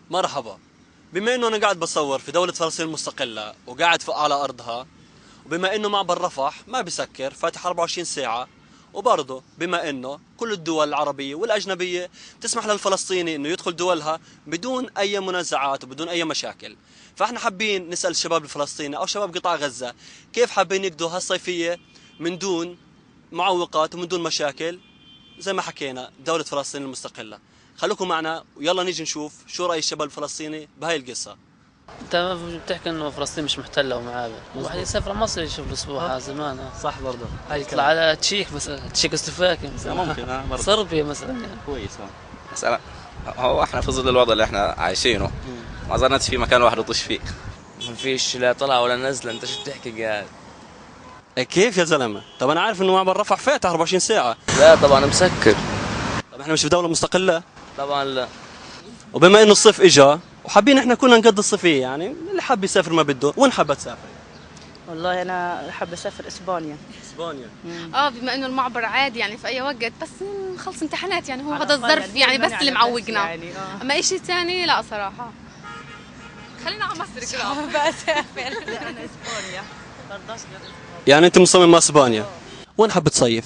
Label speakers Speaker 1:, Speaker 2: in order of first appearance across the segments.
Speaker 1: مرحبا. بما انه انا قاعد بصور في دولة فلسطين المستقلة وقاعد في اعلى ارضها، وبما انه معبر رفح ما بسكر فاتح 24 ساعة، وبرضه بما انه كل الدول العربية والاجنبية تسمح للفلسطيني انه يدخل دولها بدون اي منازعات وبدون اي مشاكل، فاحنا حابين نسأل الشباب الفلسطيني او شباب قطاع غزة كيف حابين يقضوا هالصيفية من دون معوقات ومن دون مشاكل زي ما حكينا دولة فلسطين المستقلة. خلوكم معنا ويلا نيجي نشوف شو رأي الشباب الفلسطيني بهاي القصة.
Speaker 2: انت بتحكي انه فلسطين مش محتله ومعابر، الواحد يسافر مصر يشوف الاسبوع هذا زمان.
Speaker 1: صح برضه.
Speaker 2: يطلع على تشيك مثلا، تشيك سلوفاكيا مثلا،
Speaker 1: ممكن برضه.
Speaker 2: صربيا مثلا يعني.
Speaker 1: كويس.
Speaker 3: بس هو احنا في ظل الوضع اللي احنا عايشينه ما ظنيتش في مكان واحد يطش فيه.
Speaker 4: ما فيش لا طلع ولا نزله، انت شو بتحكي قاعد؟
Speaker 1: كيف يا زلمة؟ طب انا عارف انه معبر رفح فاتح 24 ساعة.
Speaker 4: لا طبعا مسكر.
Speaker 1: طب احنا مش في دولة مستقلة؟
Speaker 4: طبعا لا.
Speaker 1: وبما انه الصيف اجا وحابين احنا كلنا نقضي الصيفية، يعني اللي حاب يسافر ما بده، وين حابة تسافر؟
Speaker 5: والله انا حابه اسافر اسبانيا.
Speaker 1: اسبانيا.
Speaker 6: بما انه المعبر عادي يعني في اي وقت، بس نخلص امتحانات يعني هو هذا الظرف يعني بس اللي معوقنا يعني. اما اشي ثاني لا صراحة. خلينا على مصر كده.
Speaker 5: بسافر. لا انا اسبانيا. برضاش
Speaker 1: يعني انت مصمم اسبانيا. وين حاب تصيف؟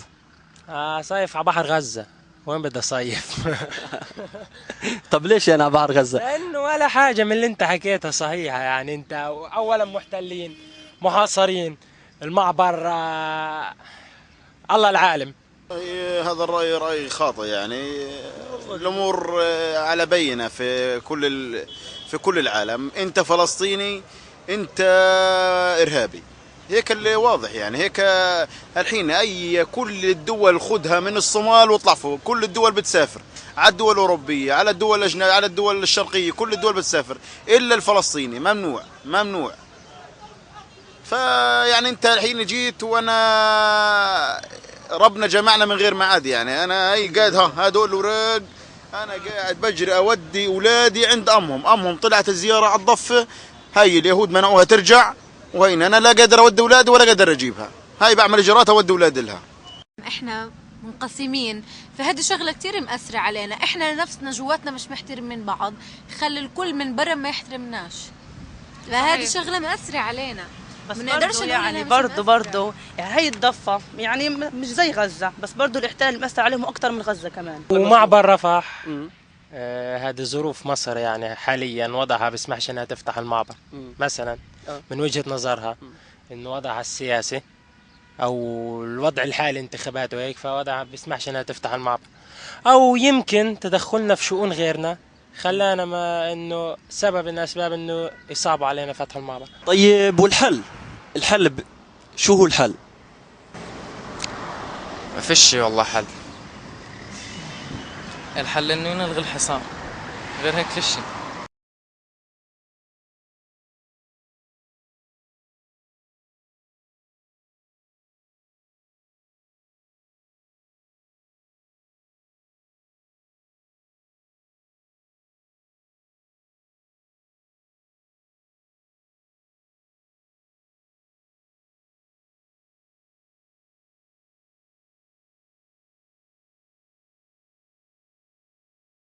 Speaker 7: صيف على بحر غزة. وين بدي صيف؟
Speaker 1: طب ليش يعني على بحر غزة؟
Speaker 7: لأنه ولا حاجة من اللي أنت حكيتها صحيحة، يعني أنت أولا محتلين، محاصرين، المعبر الله العالم.
Speaker 8: هذا الرأي رأي خاطئ، يعني الأمور على بينة في كل العالم. أنت فلسطيني، أنت إرهابي، هيك اللي واضح. يعني هيك الحين كل الدول خدها من الصومال واطلع فوق، كل الدول بتسافر على الدول الأوروبية، على الدول الأجنبية، على الدول الشرقية، كل الدول بتسافر إلا الفلسطيني ممنوع ممنوع. فيعني أنت الحين جيت وأنا ربنا جمعنا من غير معاد. يعني أنا قاعد هدول الأوراق، أنا قاعد بجري أودي أولادي عند أمهم طلعت الزيارة على الضفة، هاي اليهود منعوها ترجع، وهين انا لا قادر اودي اولادي ولا قادر اجيبها، هاي بعمل اجراءات اودي اولادي لها.
Speaker 9: احنا منقسمين، فهذه شغله كثير مأثره علينا، احنا نفسنا جواتنا مش محترمين بعض، خلي الكل من برا ما يحترمناش، فهذه شغله مأثره علينا.
Speaker 5: بس برضه يعني برضه يعني هي الضفه يعني مش زي غزه، بس برضه الاحتلال مأثر عليهم اكثر من غزه كمان.
Speaker 7: ومعبر رفح هذه ظروف مصر يعني حاليا وضعها بيسمحش انها تفتح المعبر مثلا، من وجهة نظرها انه وضعها السياسي او الوضع الحالي انتخابات وهيك، فوضعها بيسمحش انها تفتح المعبر، او يمكن تدخلنا في شؤون غيرنا خلانا ما انه سبب من اسباب انه يصعب علينا فتح المعبر.
Speaker 1: طيب والحل؟ شو هو الحل؟
Speaker 4: ما فيش والله حل. الحل انه نلغي الحصار، غير هيك فيش.